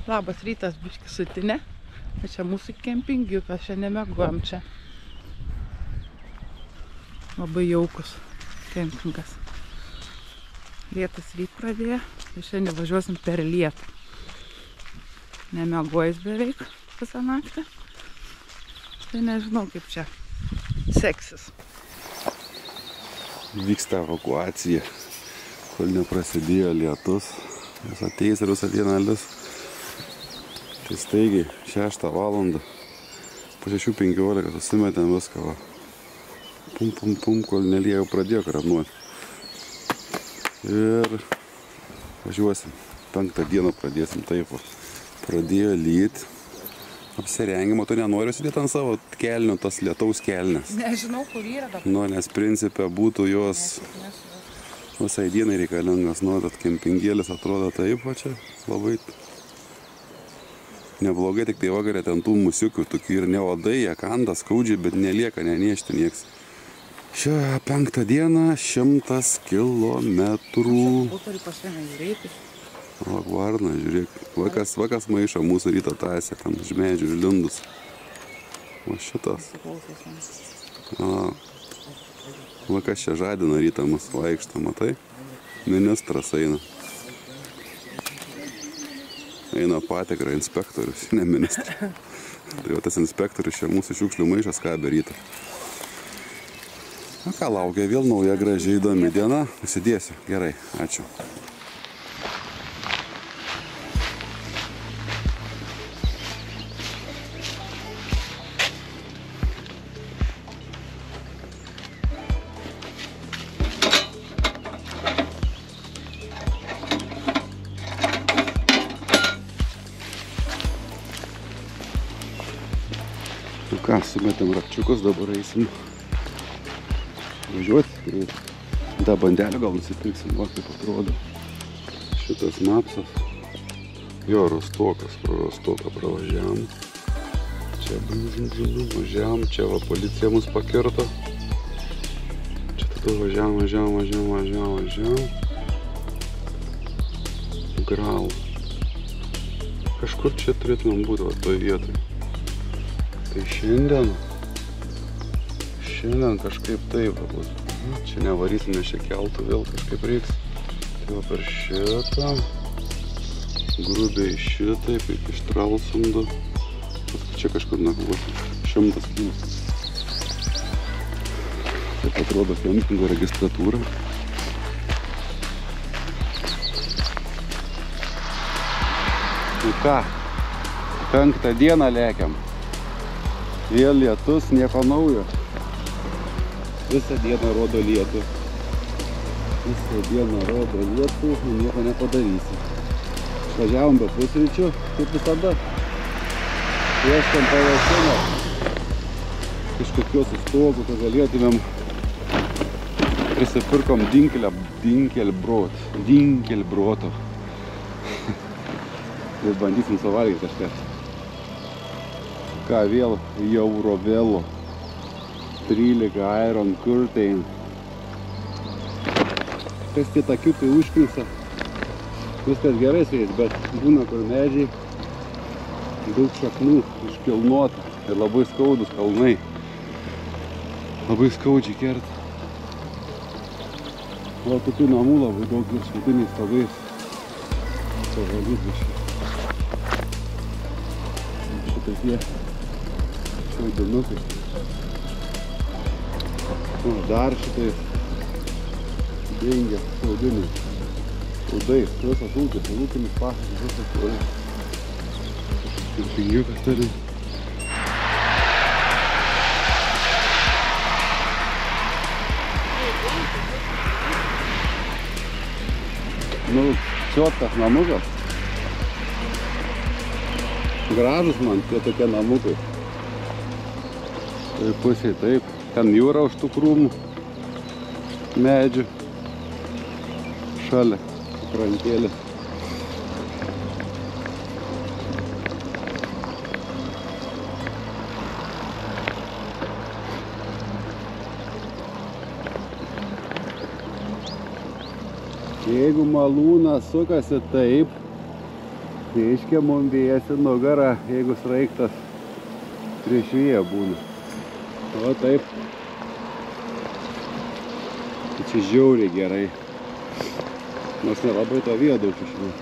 Labas rytas, biški sutinė. Čia mūsų kempingiukas, šiandien mėgojam čia. Labai jaukus kempingas. Lietas ryt pradėjo, ir šiandien važiuosim per lietą. Nemėgojus beveik visą naktį. Tai nežinau, kaip čia seksis. Vyksta evakuacija, kol neprasidėjo lietus. Jis ateis ir visą dieną lis. Tai staigiai 6 valandą, po 6:15 susimetėm viską, va. Pum, kol nelija jau pradėjo kramnuoti. Ir važiuosim. 5 dieną pradėsim taip, va. Pradėjo lyt. Apsirengimo, tu nenori sudėti ant savo kelnių, tas lietaus kelnes. Nežinau, kur yra dabar. Nu, nes principė būtų jos visai dienai reikalingas. Nu, tad kempingėlis atrodo taip, va čia labai neblogai, tik tai vakarė ten tų musiukių, tokių ir neodai, jie kanda skaudžiai, bet nelieka neniešti nieks. Šią 5 dieną 100 kilometrų. Butarį pasiėmė greitai. O, varna, žiūrėk, vakas maišo mūsų ryto tasę, ten už medžių išlindus. O šitas. Vakas čia žadina rytą mus vaikštą, matai? Ministras eina. Eina patikrą inspektorius, ne ministras. Tai tas inspektorius čia mūsų šiukšlių maišas kabė rytą. Na ką, laukia vėl nauja gražiai įdomi diena. Užsidėsiu. Gerai, ačiū. Ką, sumetėm rakčiukus, dabar eisim važiuoti. Tą bandelę gal nusipirksim, va kaip atrodo. Šitas mapsas. Jo, Rostokas, pro Rostoką pravažiavam. Čia važiavam, čia va policija mus pakirto. Čia tada važiavam. Grau. Kažkur čia turėtumėm būti, va, toj vietoj. Tai šiandien kažkaip taip bus. Čia nevarysim, nes čia keltų vėl kažkaip reiks. Tai va per šitą, grubiai šitaip, iki Štralsundo. Čia kažkur nakvosim, 100 km. Taip atrodo kempingo registratūra. Nu ką, 5 dieną lekiam. Vėl lietus, nieko naujo. Visą dieną rodo lietų. Nieko nepadarysi. Išvažiavom be pusryčių, kaip visada. Ieškom pavasino. Kažkokios stogų, kad galėtumėm. Prisipirkom dinkelbroto. Ir bandysim suvalgyti kažką. Ką vėl Eurovelo 13 Iron Curtain. Kas tie takiukai užknisa. Viskas gerai su jais, bet būna kur medžiai daug šaknų iškilnuota ir labai skaudus kalnai. Labai skaudžiai kerta. O tokių namų labai daug ir švitiniais stogais. Pavalyt biškai. Šitokie šiaudinukai. Dar šitais dengia šiaudiniais. Šiaudais, visas ūkis, ūkinis paštas, visas turi. Kempingiukas turi. Nu, čiotkas namukas. Gražus man tie tokie namukai. Tai pusėj taip. Ten jūra už tų krūmų. Medžių. Šalia. Krantėlis. Jeigu malūnas sukasi taip, Reiškia, mum vėjasi nugarą, jeigu sraigtas prieš vėją būna. O taip. Tai čia žiauriai gerai. Nors nelabai to vėjo daug šiandien.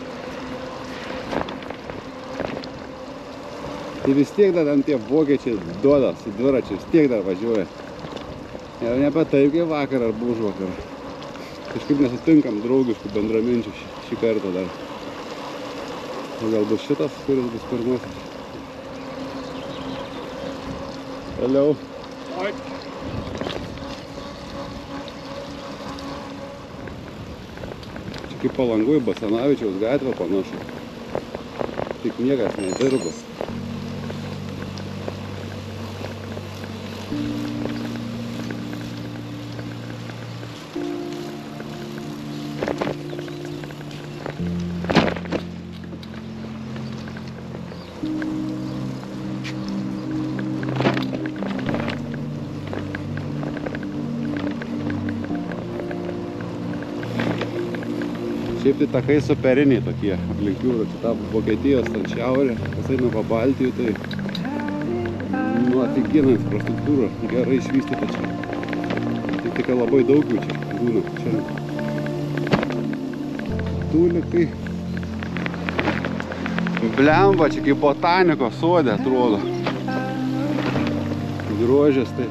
Tai vis tiek dar ten tie vokiečiai duoda su dviračiais, tiek dar važiuoja. Jau nebe taip kaip vakar ar už vakar. Kažkaip nesutinkam draugiškų bendraminčių šį kartą dar. O gal bus šitas, kuris bus pirmasis. Hello. Oi. Čia kaip Palangoj Basanavičiaus gatvė panašu. Tik niekas nedirba. Šiaip tai takai superiniai tokie aplink jūrą, čia ta Vokietijos ten šiaurė, kas eina po Baltijų, tai aфигенная infrastruktūra, gerai išvystyta čia. Tik labai daug jų čia būna. Čia tulikai. Blemba, čia kaip botanikos sode atrodo. Grožės tai.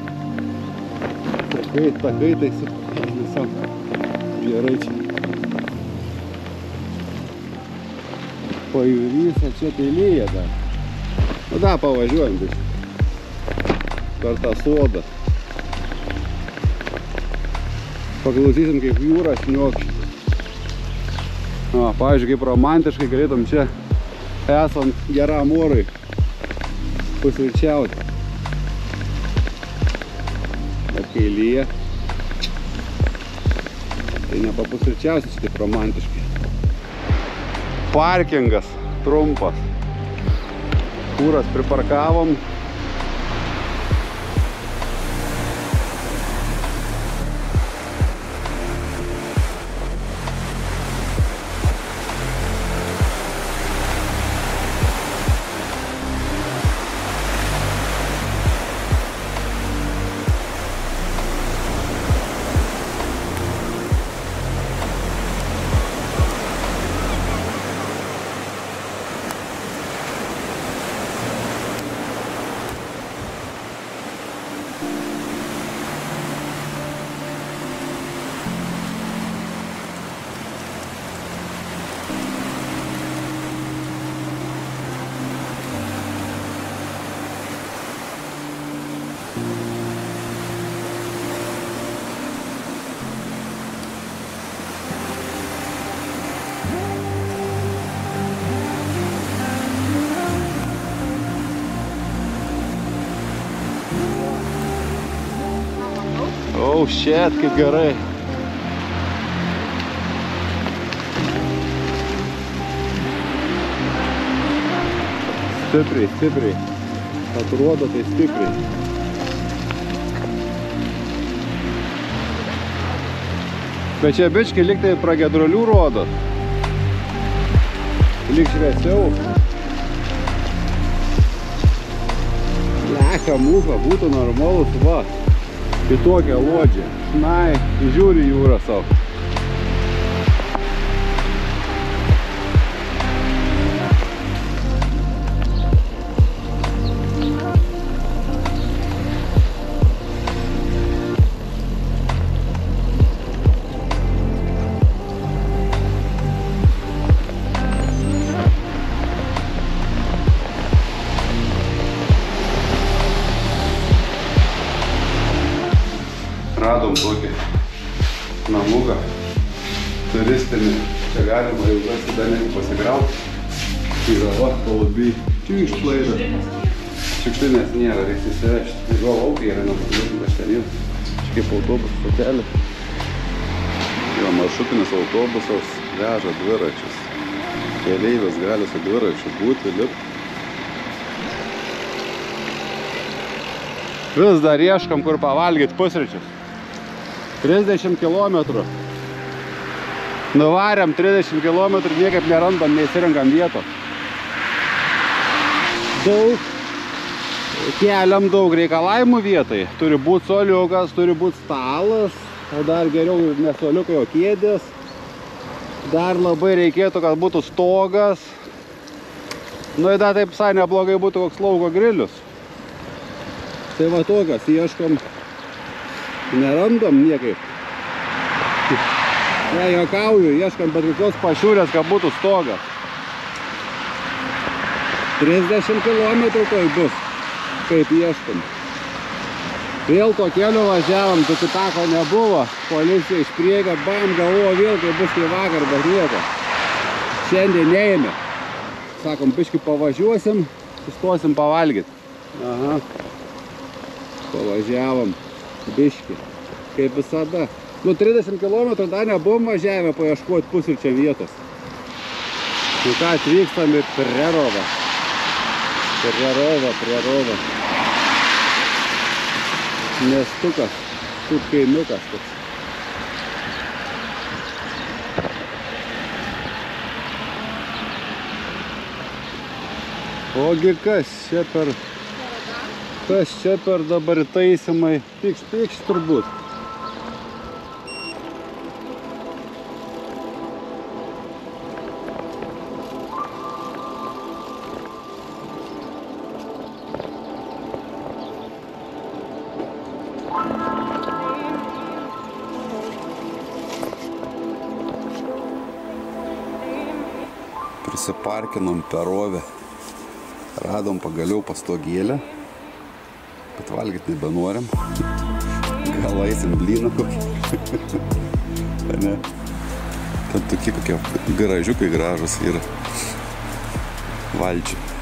Takai tai visam gerai čia. Pajūrys, o čia tai lyja dar. Nu da, pavažiuojam biškai. Per tą sodą. Paklausysim, kaip jūra šniokščia. Pavyzdžiui, kaip romantiškai galėtum čia esant geram orui pusryčiauti. Bet kai lyja, tai nepapusryčiausi čia taip romantiškai. Parkingas trumpas. Kūras priparkavom. Oh shit, kaip gerai. Stipriai, stipriai. Atrodo tai stipriai. Bet čia bičkai lyg tai pragiedrulių rodo. Lyg šviesiau. Leka mūcha, būtų normalus, va. Į tokią lodžią. Šnai, žiūri jūrą savo. Radom tokį namuką turistinį. Čia galima jau rasti dar negu pasigrauti. Yra va, palabiai. Čia išplaida. Šiukšlinės nėra, reiks įsivežti. Jo laukai yra nepasigrauti kažtenį. Čia kaip autobus stotelė. Jo maršrutinis autobusas veža dviračius. Keleivis gali su dviračiu būti, lipti. Vis dar ieškam, kur pavalgyti pusryčius. 30 km. Nuvarėm 30 km, niekaip nerandam, neįsirinkam vietos. keliam daug reikalavimų vietai. Turi būti suoliukas, turi būti stalas, o dar geriau ne suoliukai, o kėdės. Dar labai reikėtų, kad būtų stogas. Nu, ir dar taip visai neblogai būtų koks lauko grilius. Tai va tokias ieškom, nerandam niekaip. Ne, juokauju, ieškam bet kokios pašiūrės, kad būtų stogas. 30 km toj bus, kaip ieškom. Vėl to kelio važiavom, tokį tako nebuvo. Policija iš priekio, bam, galvojo vėl, kai bus kai vakar, bet nieko. Šiandien neėmė. Sakom, biškį pavažiuosim, sustosim pavalgyti. Aha. Pavažiavom, biškį, kaip visada. Nu, 30 km dar nebuvom važiavę paieškoti pusryčiam vietos. Nu ką, atvykstam į Prerovą. Prerovą. Miestukas, тут kaimiukas toks. Ogi kas čia per dabar taisymai, pikš turbūt. Prisiparkinom Perove. Radom pagaliau pastogėlę, bet valgyti nebenorim. Gal eisim blyną kokį. Ne? Ten tokie kokie garažiukai gražus yra. Valčiai.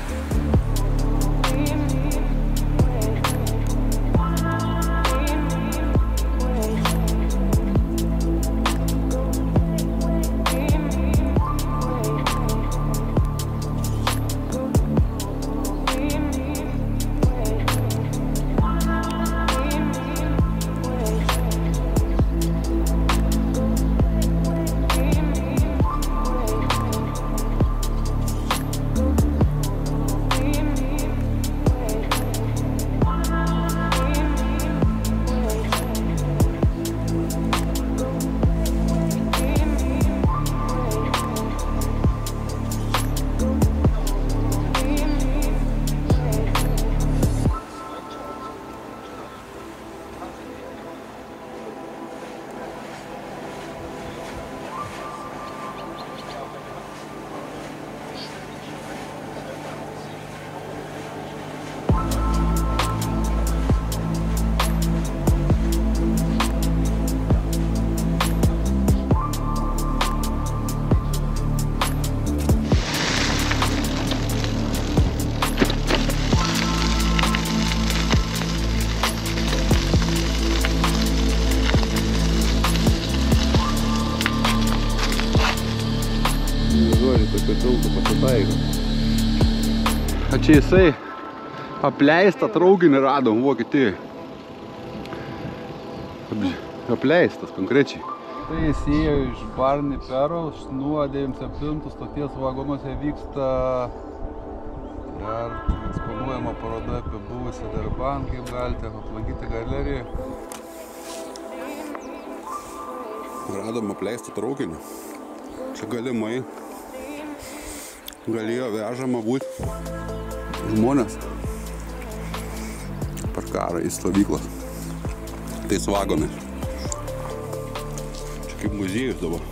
Čia jisai apleistą traukinį radom Vokietijoj. Apleistas konkrečiai. Tai jis ėjo iš Barni Peros, nuo 97 stoties vagonuose vyksta dar eksponuojama paroda apie buvusią Darban, kaip galite aplankyti galeriją. Radom apleistą traukinį. Čia galimai galėjo vežama būti žmonės per karą į stovyklas. Tais vagonais. Čia kaip muziejus dabar.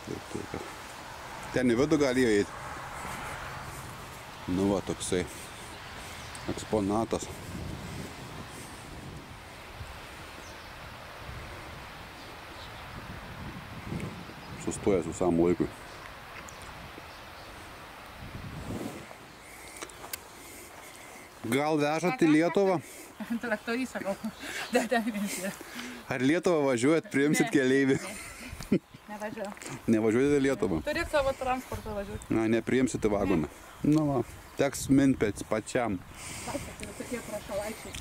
Taip. Ten į vidų galėjo eiti. Nu va, toksai eksponatas. Sustojęs visam laikui. Gal vežat į Lietuvą? Traktorys, sakau. Ar Lietuvą važiuojat, priimsit keleivį? Nevažiuoju. Nevažiuojate į Lietuvą? Turėk savo transportą važiuoti. Na, nepriimsit į vagoną. Nu va, teks minpėt pačiam. Tokie prašalaičiai.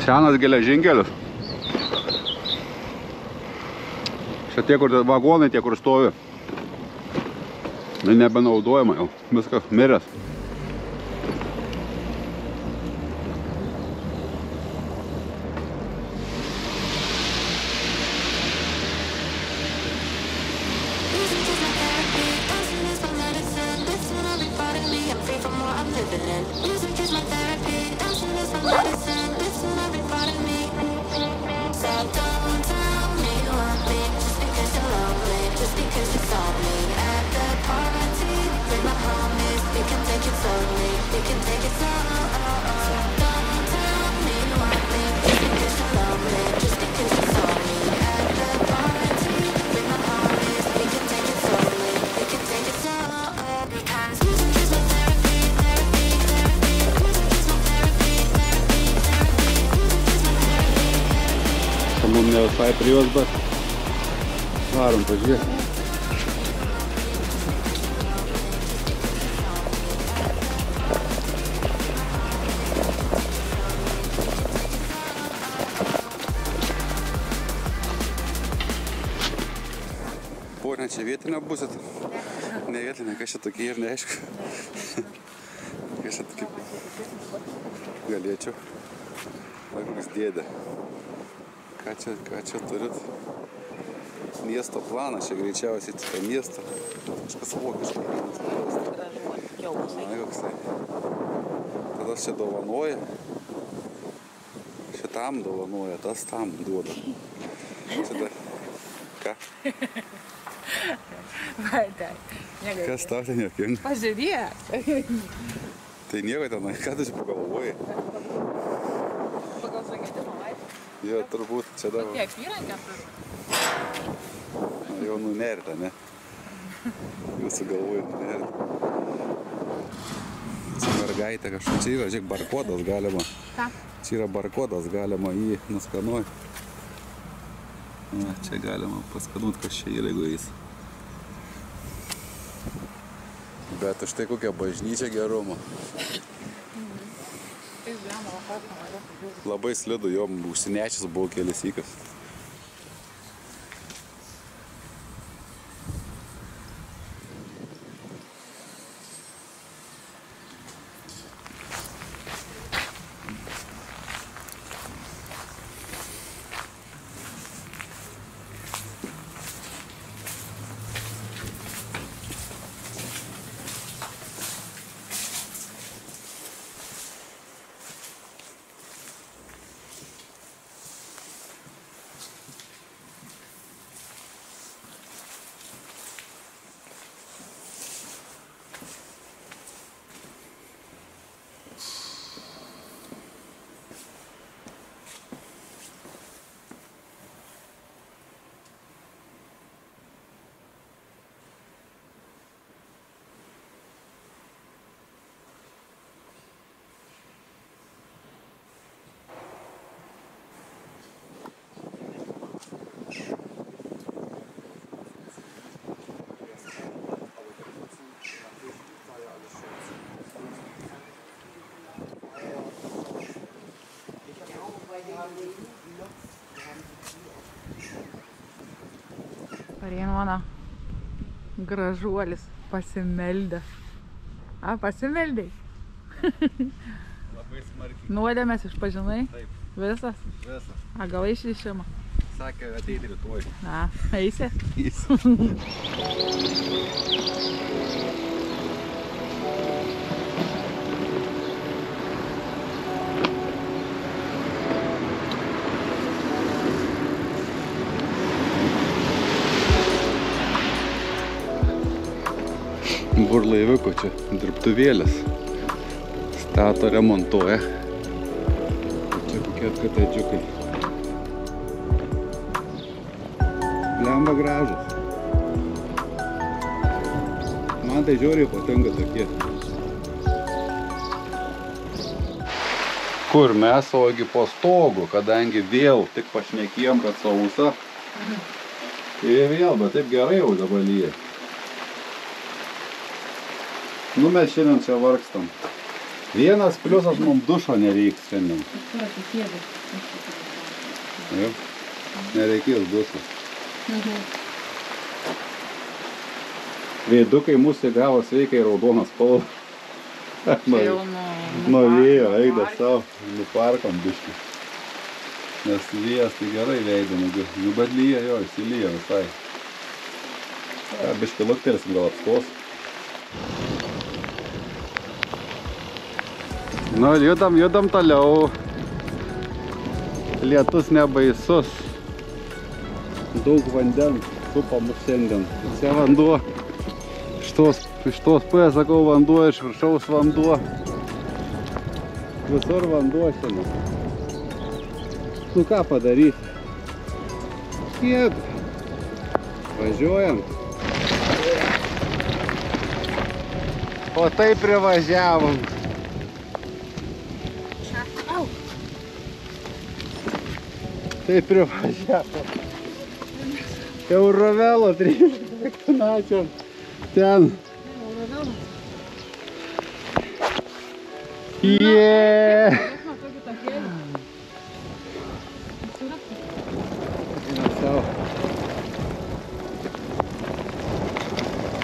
Senas geležinkelis. Čia tie, kur vagonai, tie, kur stovi. Nebenaudojama jau. Viskas miręs. Mum ne visai prie jos, bet varom pažiūrėti. Ponia, čia vietinė busit? Ne vietinė, kas čia tokie ir neaišku. Kas čia tokie? Galėčiau. Vai koks dėdė. Ką čia turit? Miesto planas, čia greičiausiai tą miestą. Kažkas vokiškai. Ai, koks tai. Tada čia dovanoja. Šitam dovanoja, tas tam duoda. Čia dar. Ką? Kas tau ten jokinga? Pažiūrėk. Tai nieko tenai, ką tu čia pagalvoji? Pagal sakytimo laipsnį. Jo, turbūt čia dabar. Kiek įrankę turiu? Jau nunerta, ne? Jūsų galvoju nunerta. Čia mergaitė kažkaip. Čia yra, žiūrėk, barkodas galima. Ką? Čia yra barkodas, galima jį nuskanuoti. Čia galima paskanuoti, kas čia yra, jeigu eis. Bet už tai kokia bažnyčia gerumo. Labai slidu, jo užsinešęs buvo kelis sykas. Parėnuona gražuolis pasimeldęs. A, pasimeldei? Labai smarkiai. Nuodėmės išpažinai? Taip. Visas? Visas. A, gavai išrišimą? Sakė, ateiti rytoj. A, eisi? Eisi. burlaiviuko čia dirbtuvėlės. Stato, remontuoja. Čia kokie kotedžiukai. Blemba gražus. Man tai žiauriai patinka tokie. Kur mes, ogi po stogu, kadangi vėl tik pašnekėjom, kad sausa. Ir vėl, bet taip gerai jau dabar lyja. Nu, mes šiandien čia vargstam. Vienas pliusas mums dušo nereiks šiandien. Jau, nereikės dušo. Veidukai mūsų gavo sveikai raudonas spalvą. Nuo vėjo, eida savo, nuparkom biškį. Nes vėjas tai gerai veidą, nu bet lyja jo, įsilyja visai. Biškį luktelsim, gal apstos. Nu, judam toliau. Lietus nebaisus. Daug vandens supa mus šiandien. Čia vanduo. Iš tos pusės, sakau, vanduo, iš viršaus vanduo. Visur vanduo šiandien. Nu ką padaryti? Kiek? Važiuojam. O taip privažiavom. Taip privažiavom. Eurovelo 13 načiom. Ten. Jeee!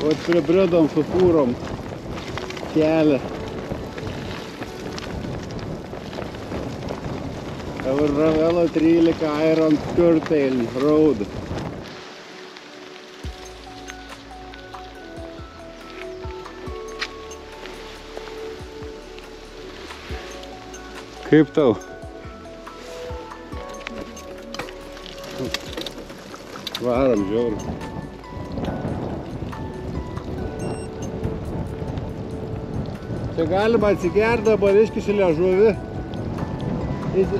Vat pribridom su fūrom kelią. Eurovelo 13 Iron Curtain Road. Kaip tau? Varam žiauru. Čia galima atsigerti dabar iškišti liežuvį.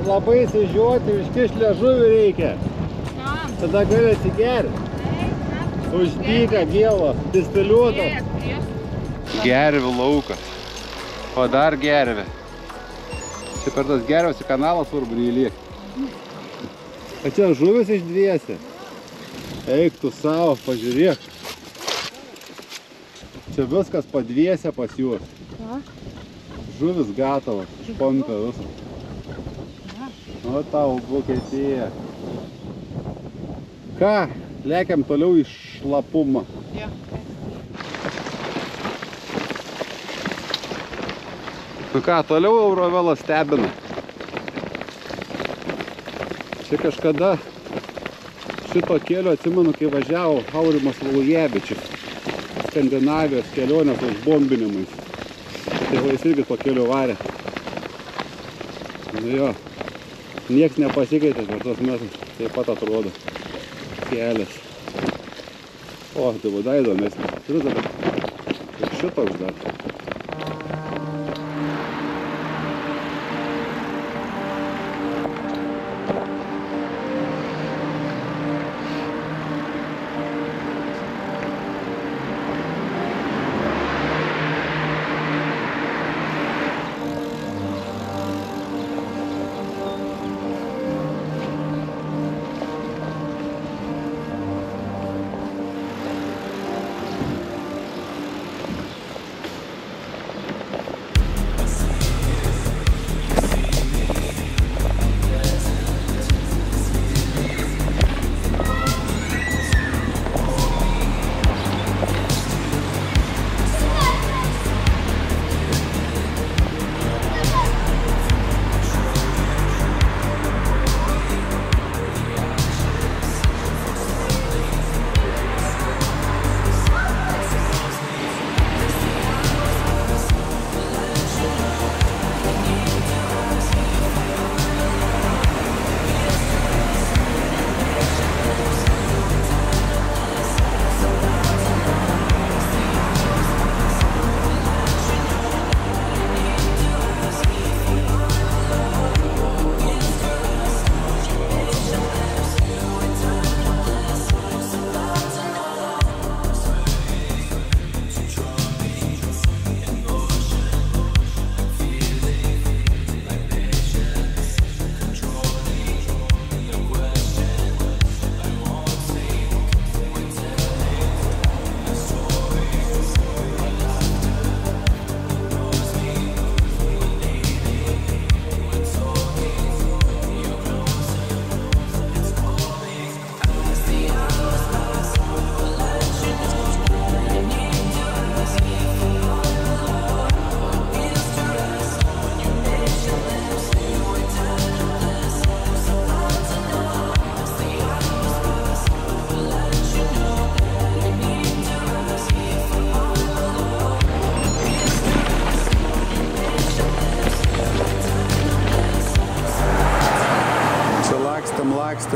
Labai įsižiūrėti, iškišti liežuvį reikia. Tada gali atsigerti. Uždyka gėlo, distiliuoto. Gervių laukas. O dar gervė. Čia per tas gervės į kanalą svarbu neįliek. A čia žuvis iš dviese. Eik tu savo, pažiūrėk. Čia viskas padviese pas juos. Žuvis gatavas, špomta visą. O tau Vokietija. Ką, lekiam toliau į šlapumą. Nu ką, toliau Eurovelas stebina. Čia kažkada šito kelio atsimenu, kai važiavo Aurimas Valujevičius. Skandinavijos kelionės užbombinimais. Tėvais irgi to kelio varė. Nu jo, nieks nepasikeitė per tos metus. Taip pat atrodo kelias. O, tai buvo dar įdomesnis. Turiu dabar ir šitoks dar.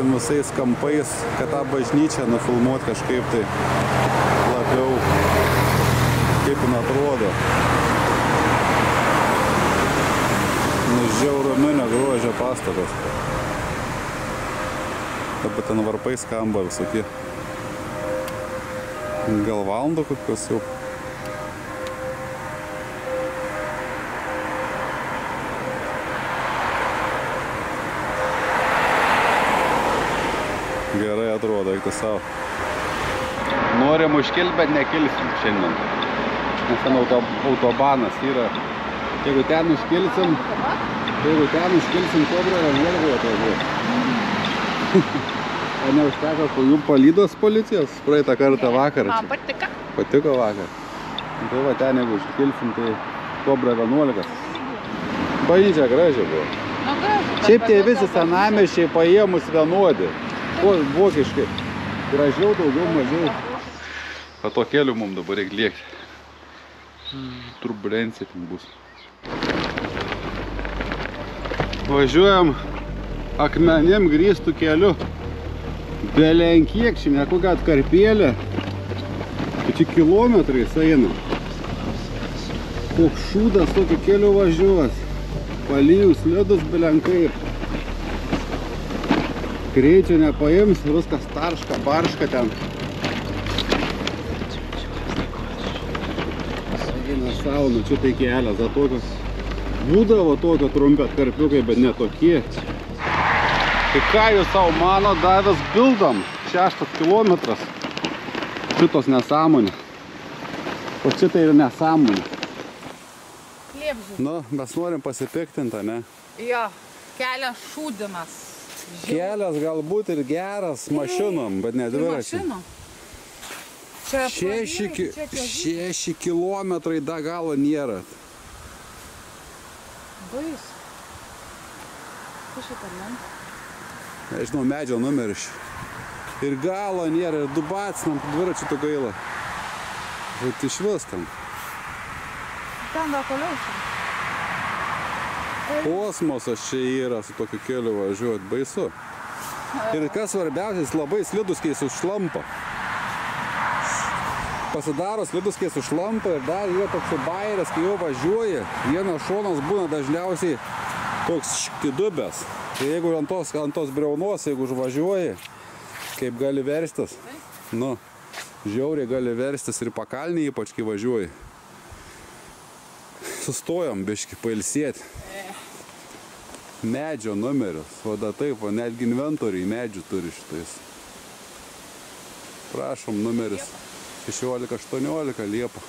pabandėm visais kampais, kad tą bažnyčią nufilmuot kažkaip tai labiau, kaip jin atrodo. Žiauruminio grožio pastatas. Dabar ten varpai skamba visokie. Gal valandą kokios jau. Gerai atrodo, eikti savo. Norim užkilti, bet nekilsim šiandien. Nes ten autobanas yra. Jeigu ten užkilsim, Kobra Vienuolgoje tai buvo. Ar neužteko jų palydos policijos praeitą kartą vakarą? Man patiko. Patiko vakar. Tai va ten, jeigu užkilsim, tai Kobra 11. Bažnyčia gražiai buvo. Nu, gražiai. Šiaip tie visi senamiesčiai paėmus vienodi. Vokiškai. Gražiau, daugiau, mažiau. O to keliu mums dabar reikia lėkti. Turbulencija ten bus. Važiuojam akmenim grįstų keliu. Belenkiek šiandien kokią atkarpėlę. Čia kilometrais eina. Koks šūdas tokį keliu važiuos. Palijus ledus belenkai. Greičio nepaims, viskas tarška, barška ten. Eina savo, nu čia tai kelias, za tokios. Būdavo tokio trumpi atkarpiukai, bet ne tokie. Tai ką jūs savo mano davęs bildam? 6 kilometras. Šitos nesąmonė. O šitai ir nesąmonė. Liepžių. Nu, mes norim pasipiktinti, ne? Jo, kelias šūdinas. Kelias galbūt ir geras mašinom, bet ne dviračiai. Čia 6 kilometrai da galo nėra. Bais. Kas šitą lenta? Nežinau, medžio numeris. Ir galo nėra, ir dubacinam dviračių to gaila. Bet iš vis ten. Ten dar toliau čia. Kosmosas čia yra su tokiu keliu važiuoti, baisu. Ir kas svarbiausias, labai slidus, kai jis užšlampa. Pasidaro slidus, kai jis užšlampa ir dar yra toks bairis, kai jau važiuoja. Vienas šonas būna dažniausiai toks škidubės. Tai jeigu ant tos briaunos, jeigu užvažiuoji, kaip gali verstis, nu, žiauriai gali verstis ir pakalnį ypač, kai važiuoji. Sustojom biškį pailsėti. Medžio numeris, vada taip, o netgi inventoriai medžių turi šitais. Prašom, numeris 16-18 Liepa.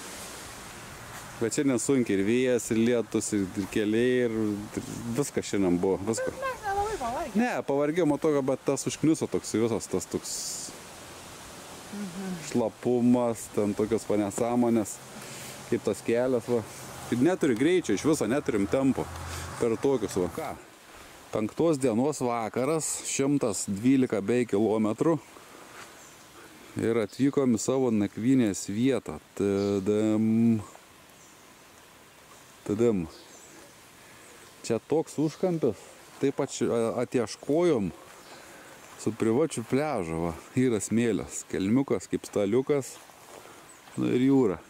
Bet čia nesunkiai, ir vėjas, ir lietus, ir keliai, ir viskas šiandien buvo, viskas. Mes nelabai pavargėm. Ne, pavargimo tokio, bet tas užkniuso toks visas, tas toks šlapumas, ten tokios nesąmonės, kaip tas kelias, va. Ir neturi greičio, iš viso neturim tempo per tokius, va. Ką? 5 dienos vakaras, 112 bei kilometrų ir atvykom į savo nakvynės vietą. Tadam. Čia toks užkampis, taip pat atieškojom su privačiu pliažu, va. Yra smėlės, kelmiukas kaip staliukas, nu ir jūra.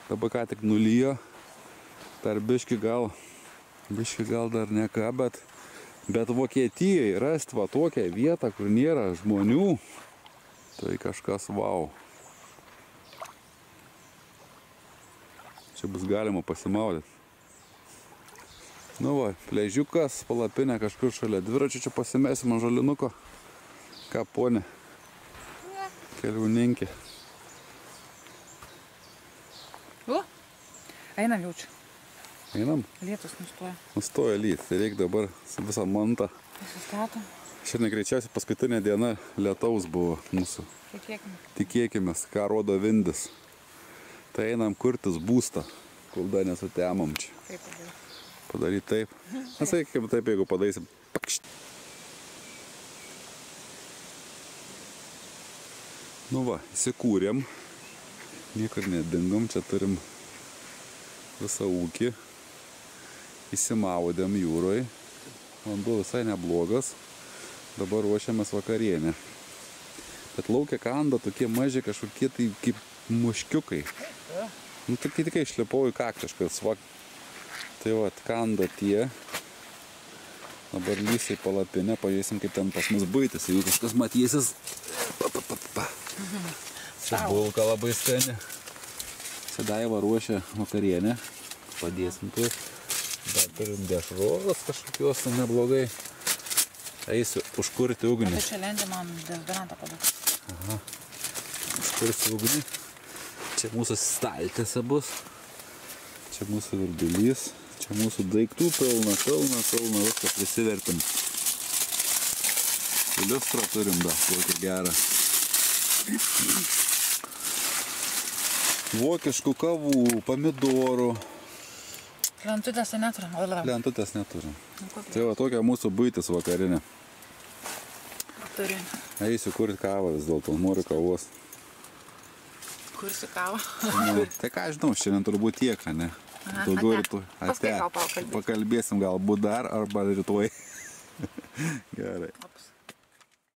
Dabar ką tik nulijo, dar biški gal dar ne ką, bet Vokietijai rasti va tokią vietą, kur nėra žmonių, tai kažkas vau. Čia bus galima pasimaudyti. Nu va, pležiukas, palapinė kažkur šalia dviračių, čia pasimesim ant žalinuko. Ką, ponė? Keliauninkė. Einam jau čia. Einam? Lietus nustoja. Nustoja lyt, tai reikia dabar visą mantą. Sustatom. Šiandien greičiausiai paskutinė diena lietaus buvo mūsų. Tikėkimės, ką rodo vindis. Tai einam kurtis būstą, kol dar nesutemam čia. Kaip padaryti? Padaryti taip. Nesakykime taip, jeigu padarysim. Pakšt. Nu va, įsikūrėm. Niekur nedingom, čia turim visą ūkį. Įsimaudėm jūroj. Vanduo visai neblogas. Dabar ruošiamas vakarienė. Bet laukia kanda tokie maži kažkokie tai kaip muškiukai. Nu, tik išlipau į kaktiškas. Tai va, kanda tie. Dabar lysiai palapinę, pažiūrėsim, kaip ten pas mus buitis. Jeigu kažkas matysis. Čia bulka labai skani. Čia Daiva ruošia vakarienę. Padėsim tai. Dar turim dešros kažkokios neblogai. Eisiu užkurti ugnį. Tai čia lendė man dezodorantą paduoti. Aha. Užkurti ugnį. Čia mūsų staltiese bus. Čia mūsų virdulys. Čia mūsų daiktų pilna, viską prisivertim. Iliustrą turim da, tokį gerą. Vokiškų kavų, pomidorų. Lentutės neturim. Lentutės neturim. Tai va tokia mūsų buitis vakarinė. Turim. Eisiu kurti kavą vis dėlto, noriu kavos. Kursi kavą? Tai ką žinau, šiandien turbūt tiek, ne? Daugiau rytoj. Paskui gal pakalbėsim galbūt dar arba rytoj. Gerai.